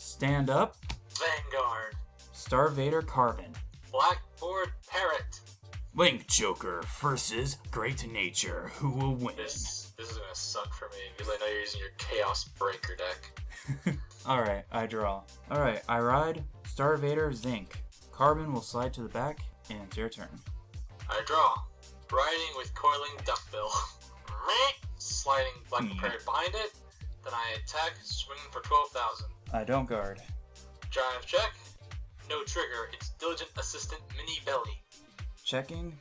Stand Up, Vanguard. Starvader Carbon. Blackboard Parrot. Link Joker versus Great Nature. Who will win? This is gonna suck for me because I know you're using your Chaos Breaker deck. Alright, I draw. Alright, I ride Starvader Zinc. Carbon will slide to the back, and it's your turn. I draw. Riding with Coiling Duckbill. Sliding Blackboard Parrot behind it. Then I attack, swinging for 12,000. I don't guard. Drive check. No trigger. It's Diligent Assistant Mini Belly. Checking.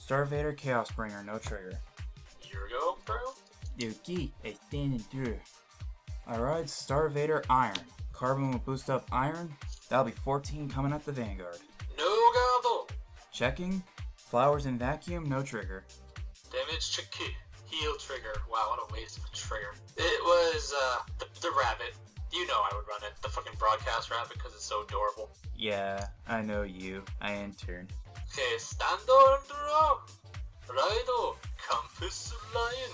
Starvader Chaosbringer, no trigger. Here we go, bro. Yuki is standing through. I ride Starvader Iron. Carbon will boost up Iron. That'll be 14 coming at the Vanguard. No gado. Checking. Flowers in Vacuum, no trigger. Damage check. Heal trigger. Wow, what a waste of a trigger. It was, the rabbit. You know I would run it. The fucking broadcast rabbit because it's so adorable. Yeah, I know you. I intern. Okay, stando and draw. Raido, Campus Lion.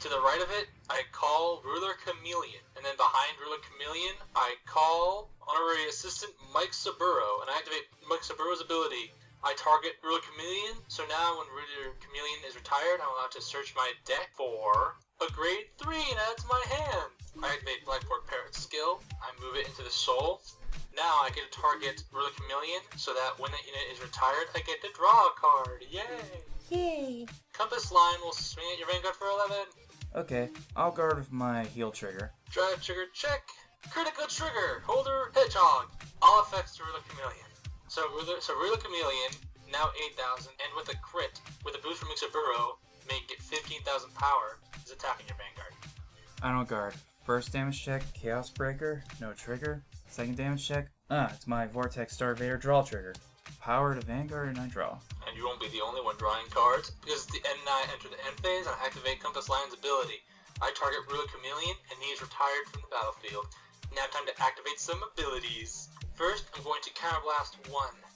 To the right of it, I call Ruler Chameleon. And then behind Ruler Chameleon, I call Honorary Assistant Mike Saburo. And I activate Mike Saburo's ability. I target Ruler Chameleon, so now when Ruler Chameleon is retired, I'm allowed to search my deck for a grade 3 and add to my hand. I activate Blackboard Parrot skill, I move it into the soul. Now I get to target Ruler Chameleon, so that when that unit is retired, I get to draw a card. Yay! Yay! Compass Line will swing at your Vanguard for 11. Okay, I'll guard with my heal trigger. Drive trigger check. Critical trigger, Holder Hedgehog. All effects to Ruler Chameleon. So Ruler Chameleon, now 8,000, and with a crit, with a boost from Mixaburo, make it 15,000 power, is attacking your Vanguard. I don't guard. First damage check, Chaos Breaker, no trigger. Second damage check, it's my Vortex Starvader draw trigger. Power to Vanguard and I draw. And you won't be the only one drawing cards, because at the end I enter the end phase and I activate Compass Lion's ability. I target Ruler Chameleon, and he is retired from the battlefield. Now time to activate some abilities. First, I'm going to Counterblast 1.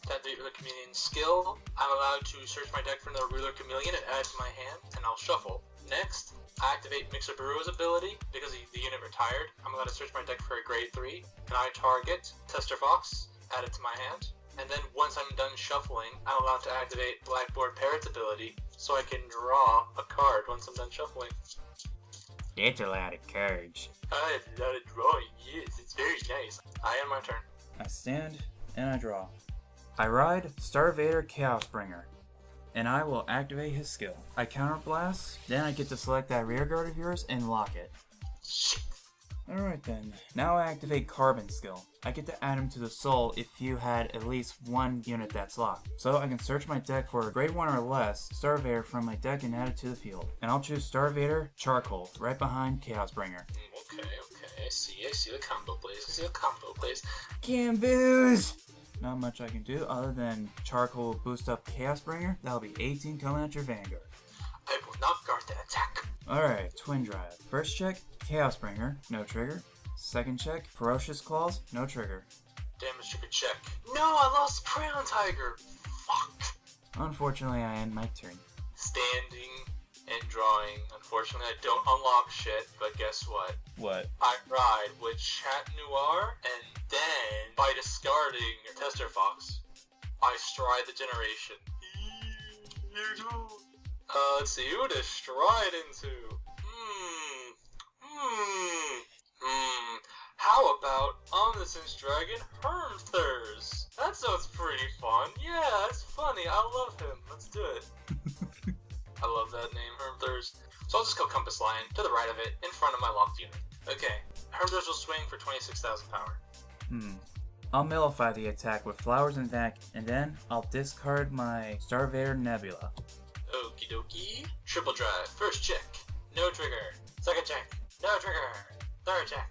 To activate Ruler Chameleon's skill, I'm allowed to search my deck for another Ruler Chameleon and add it to my hand, and I'll shuffle. Next, I activate Mixaburu's ability. Because the unit retired, I'm allowed to search my deck for a grade 3, and I target Tester Fox, add it to my hand. And then once I'm done shuffling, I'm allowed to activate Blackboard Parrot's ability, so I can draw a card once I'm done shuffling. That's a lot of cards. I have a lot of drawing, yes, it's very nice. I end my turn. I stand and I draw. I ride Starvader Chaosbringer, and I will activate his skill. I counterblast, then I get to select that rearguard of yours and lock it. Shit. Alright then, now I activate Carbon skill. I get to add him to the soul if you had at least one unit that's locked. So I can search my deck for a grade 1 or less Starvader from my deck and add it to the field. And I'll choose Starvader Charcoal, right behind Chaosbringer. Okay, I see the combo plays. Gamboos! Not much I can do other than Charcoal will boost up Chaosbringer. That'll be 18 coming at your Vanguard. I will not guard that attack. Alright, Twin Drive. First check, Chaosbringer, no trigger. Second check, Ferocious Claws, no trigger. Damage trigger check. No, I lost Crown Tiger. Fuck. Unfortunately, I end my turn. Standing and drawing. Unfortunately, I don't unlock shit, but guess what? What? I ride with Chat Noir, and then, by discarding Tester Fox, I stride the generation. Let's see, who to stride into? How about Omniscience Dragon Hermthurs? That sounds pretty fun. Yeah, that's funny. I love him. Let's do it. I love that name, Hermthurs. So I'll just go Compass Lion to the right of it, in front of my locked unit. Okay, Hermthurs will swing for 26,000 power. I'll nullify the attack with Flowers and Vac, and then I'll discard my Starvader Nebula. Okie dokie. Triple drive. First check. No trigger. Second check. No trigger. Third check.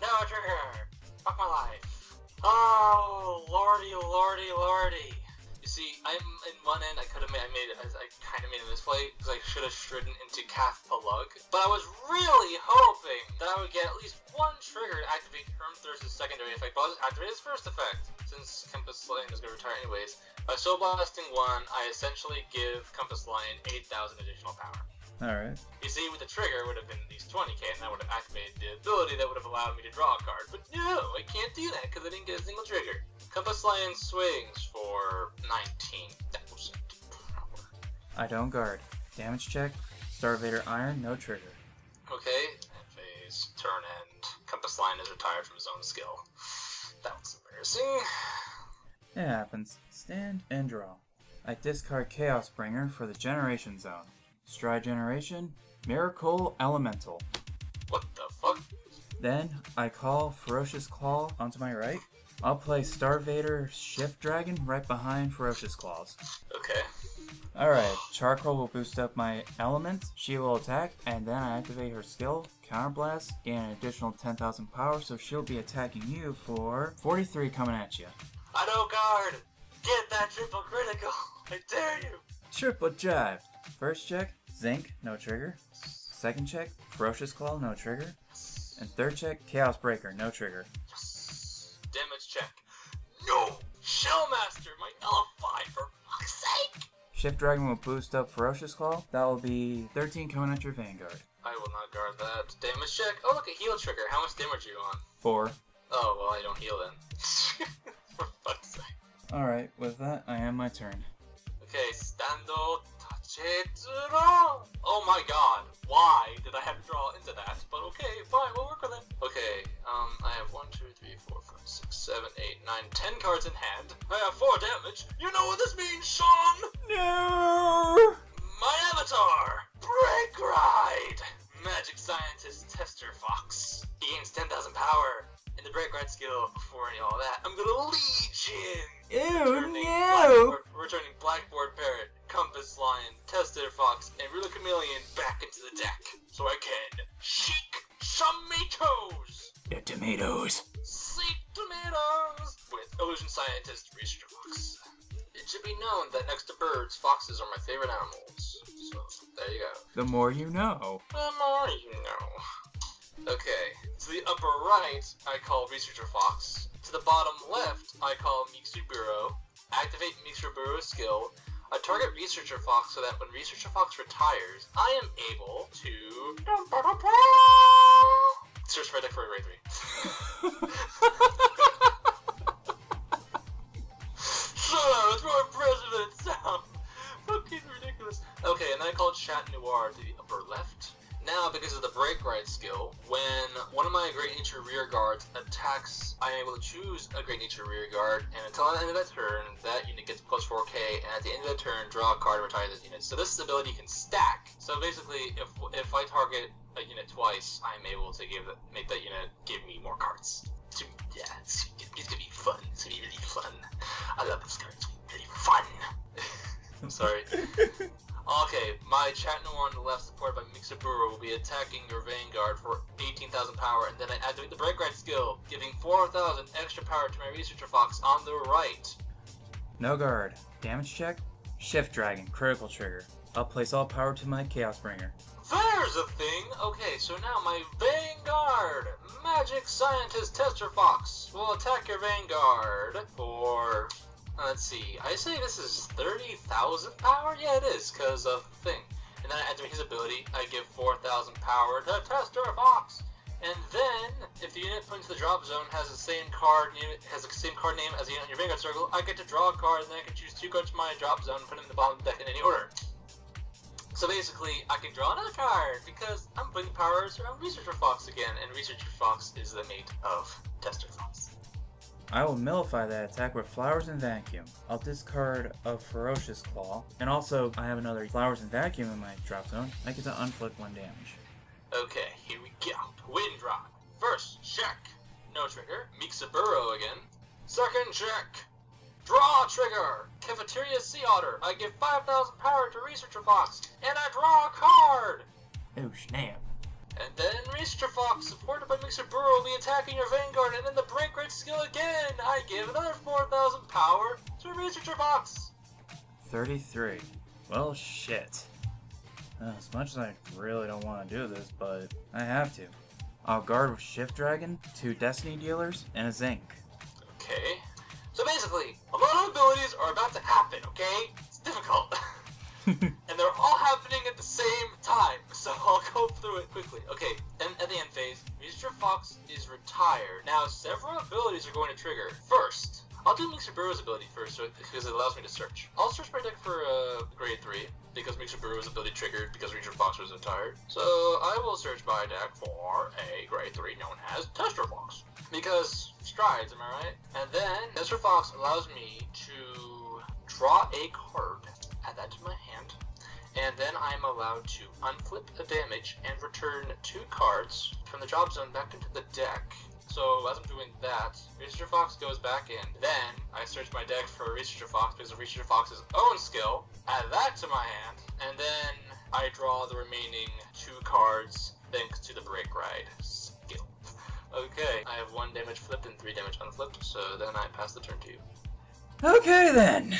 No trigger. Fuck my life. Oh, lordy. You see, I'm in one end. I kind of made a misplay because I should have stridden into Calf Palug. But I was really hoping that I would get at least one trigger to activate Hermthurs' secondary effect, but I'll just activate his first effect, since Compass Lion is going to retire anyways. By Soul Blasting 1, I essentially give Compass Lion 8,000 additional power. Alright. You see, with the trigger, it would have been at least 20k, and that would have activated the ability that would have allowed me to draw a card. But no, I can't do that because I didn't get a single trigger. Compass Lion swings for 19,000 power. I don't guard. Damage check. Star Vader Iron, no trigger. Okay, end phase, turn end. Compass Lion is retired from his own skill. That was embarrassing. It happens. Stand and draw. I discard Chaos Bringer for the Generation Zone. Stride Generation, Miracle Elemental. What the fuck? Then I call Ferocious Claw onto my right. I'll play Star Vader Shift Dragon right behind Ferocious Claws. Okay. Alright, Charcoal will boost up my element, she will attack, and then I activate her skill, Counterblast, gain an additional 10,000 power, so she'll be attacking you for 43 coming at you. I don't guard! Get that triple critical! I dare you! Triple Jive. First check, Zinc, no trigger. Second check, Ferocious Claw, no trigger. And third check, Chaos Breaker, no trigger. Yes. Damage check. No! Shellmaster, my nullify, for fuck's sake! Shift Dragon will boost up Ferocious Claw. That will be 13 coming at your Vanguard. I will not guard that. Damage check. Oh, look, a heal trigger. How much damage are you on? 4. Oh, well, I don't heal then. For fuck's sake. Alright, with that, I end my turn. Okay, Stando Tacheturo! Oh my god, why did I have to draw into that? But okay, fine, we'll work with it. Okay, I have 1, 2, 3, 4, 5, 6, 7, 8, 9, 10 cards in hand. I have 4 damage. You know what this means, Sean? No! My avatar! Break Ride! Magic Scientist Tester Fox. He gains 10,000 power. In the Break Ride skill, before any all that, I'm gonna Legion! Returning Blackboard Parrot, Compass Lion, Tester Fox, and Ruler Chameleon back into the deck. So I can shake some tomatoes! The tomatoes. Sweet tomatoes! With Illusion Scientist Researcher Fox. It should be known that next to birds, foxes are my favorite animals. So, there you go. The more you know. The more you know. Okay, to the upper right, I call Researcher Fox. To the bottom left, I call Mixuburo. Activate Mixuburo's skill. I target Researcher Fox so that when Researcher Fox retires, I am able to search my deck for a Ray 3. Shut up, it's more president sound. Fucking ridiculous. Okay, and then I call Chat Noir to the upper left. Now, because of the Break Ride skill, when one of my Great Nature Rear Guards attacks, I am able to choose a Great Nature Rear Guard, and until the end of that turn, that unit gets plus 4k, and at the end of that turn, draw a card and retire this unit. So this ability can stack. So basically, if I target a unit twice, I'm able to make that unit give me more cards. So, yeah, it's gonna be fun. It's gonna be really fun. I love this card. It's gonna be really fun. I'm sorry. Okay, my Chat Noir on the left, supported by Mixaburo, will be attacking your Vanguard for 18,000 power, and then I activate the Break Ride skill, giving 4,000 extra power to my Researcher Fox on the right. No guard. Damage check. Shift Dragon, critical trigger. I'll place all power to my Chaos Bringer. There's a thing! Okay, so now my Vanguard, Magic Scientist Tester Fox, will attack your Vanguard for... Let's see, I say this is 30,000 power? Yeah, it is, because of the thing. And then I activate his ability, I give 4,000 power to Tester Fox. And then, if the unit put into the drop zone has the same card name as the unit on your Vanguard circle, I get to draw a card, and then I can choose 2 cards from my drop zone and put them in the bottom of the deck in any order. So basically, I can draw another card, because I'm putting powers around Researcher Fox again, and Researcher Fox is the mate of Tester Fox. I will nullify that attack with Flowers and Vacuum. I'll discard a Ferocious Claw, and also I have another Flowers and Vacuum in my drop zone. I get to unflick 1 damage. Okay, here we go. Wind Drive. First check. No trigger. Mixaburo again. Second check. Draw trigger. Cafeteria Sea Otter. I give 5,000 power to Researcher Fox, and I draw a card. Oh snap. And then Researcher Fox, supported by Mixaburo, will be attacking your Vanguard, and then the Break Rate skill again! I give another 4,000 power to Researcher Fox! 33. Well, shit. As much as I really don't want to do this, but I have to. I'll guard with Shift Dragon, 2 Destiny Dealers, and a Zinc. Okay. So basically, a lot of abilities are about to happen, okay? It's difficult. and they're all happening at the same time, so I'll go through it quickly. Okay, and at the end phase, Mr. Fox is retired. Now, several abilities are going to trigger. First, I'll do Mixaburu's ability first because it allows me to search. I'll search my deck for grade 3 because Mixaburu's ability triggered because Mr. Fox was retired. So I will search my deck for a grade 3 known as Tester Fox. Because strides, am I right? And then Tester Fox allows me to draw a card, add that to my hand, and then I'm allowed to unflip a damage and return 2 cards from the drop zone back into the deck. So as I'm doing that, Researcher Fox goes back in. Then I search my deck for Researcher Fox because of Researcher Fox's own skill, add that to my hand, and then I draw the remaining 2 cards thanks to the Break Ride skill. Okay, I have 1 damage flipped and 3 damage unflipped, so then I pass the turn to you. Okay then.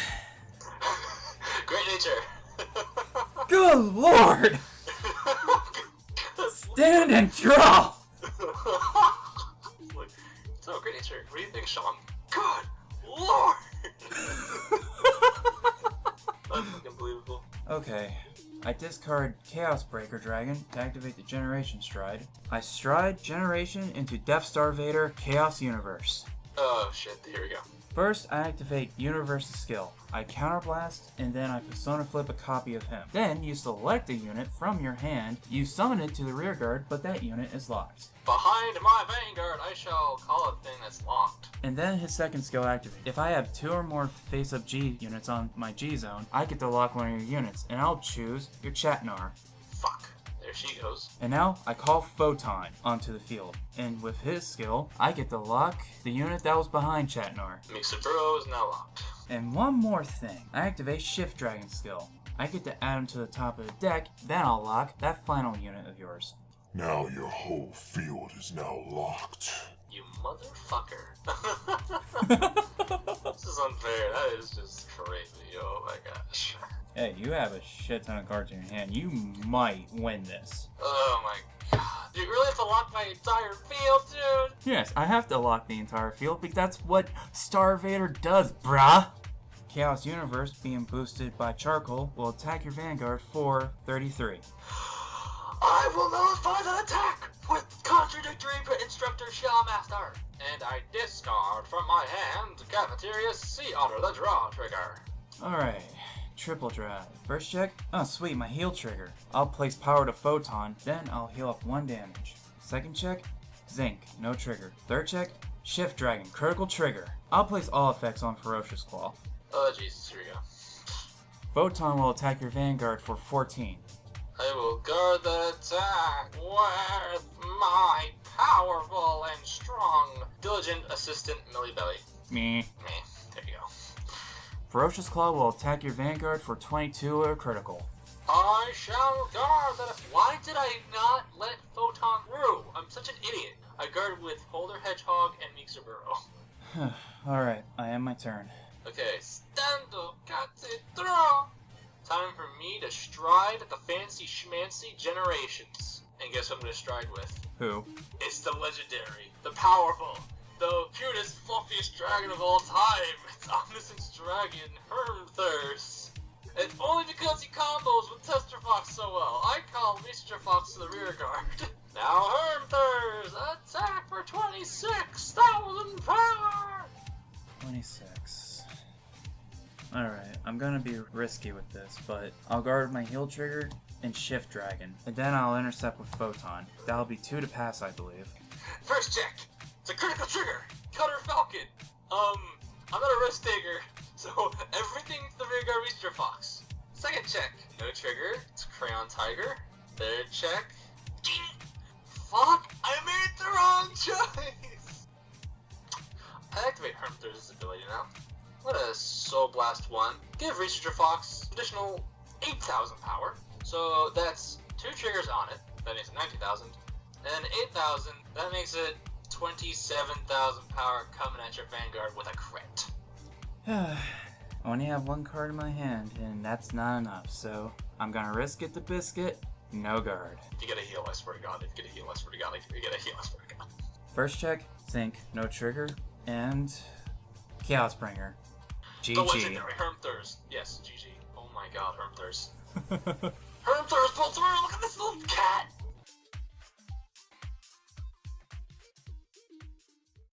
Great nature. Good lord! Stand and draw! So, great nature. What do you think, Sean? Good lord! That's fucking believable. Okay. I discard Chaos Breaker Dragon to activate the Generation Stride. I stride Generation into Death Star Vader Chaos Universe. Oh shit, here we go. First, I activate Universe's skill. I counterblast, and then I Persona Flip a copy of him. Then, you select a unit from your hand, you summon it to the rear guard, but that unit is locked. Behind my Vanguard, I shall call a thing that's locked. And then his second skill activates. If I have 2 or more face-up G units on my G zone, I get to lock one of your units, and I'll choose your Chatnar. Fuck. There she goes. And now, I call Photon onto the field. And with his skill, I get to lock the unit that was behind Chatnar. Mixaburo is now locked. And one more thing. I activate Shift Dragon skill. I get to add him to the top of the deck, then I'll lock that final unit of yours. Now your whole field is now locked. You motherfucker. This is unfair. That is just crazy. Oh my gosh. Hey, you have a shit ton of cards in your hand. You might win this. Oh my god. Do you really have to lock my entire field, dude? Yes, I have to lock the entire field because that's what Star Vader does, brah! Chaos Universe, being boosted by Charcoal, will attack your Vanguard for 33. I will nullify that attack with Contradictory Instructor Shell Master. And I discard from my hand Cafeteria Sea Otter, the draw trigger. Alright, triple drive. First check, oh sweet, my heal trigger. I'll place power to Photon, then I'll heal up 1 damage. Second check, Zinc, no trigger. Third check, Shift Dragon, critical trigger. I'll place all effects on Ferocious Claw. Oh Jesus, here we go. Photon will attack your Vanguard for 14. I will guard the attack with my powerful and strong Diligent Assistant Millibelly. Me. There you go. Ferocious Claw will attack your Vanguard for 22 or critical. I shall guard that. Why did I not let Photon through? I'm such an idiot. I guard with Holder Hedgehog and Mixaburo. Alright, I end my turn. Okay, Stando throw. Time for me to stride at the fancy schmancy generations. And guess who I'm gonna stride with? Who? It's the legendary, the powerful, the cutest, fluffiest dragon of all time. It's Omniscience Dragon, Hermthurs. It's only because he combos with Tester Fox so well. I call Mr. Fox to the rear guard. Now Hermthurs, attack for 26,000 power! 26. Alright, I'm gonna be risky with this, but I'll guard my heal trigger and Shift Dragon, and then I'll intercept with Photon. That'll be 2 to pass, I believe. First check, it's a critical trigger, Cutter Falcon. I'm not a risk taker, so everything's the rear guard Mr. Fox. Second check, no trigger, it's Crayon Tiger. Third check, fuck, I made the wrong choice! I activate Hermthurs' ability now. What a Soul Blast 1. Give Researcher Fox additional 8,000 power. So that's 2 triggers on it. That makes it 90,000. And 8,000, that makes it 27,000 power coming at your Vanguard with a crit. I only have 1 card in my hand, and that's not enough, so I'm gonna risk it to biscuit, no guard. If you get a heal, I swear to God. If you get a heal, I swear to God. If you get a heal, I swear to God. First check, Zinc, no trigger, and Chaos Bringer. The GG. legendary Hermthurs. Yes, GG. Oh my god, Hermthirst. Hermthirst pulled through! Look at this little cat!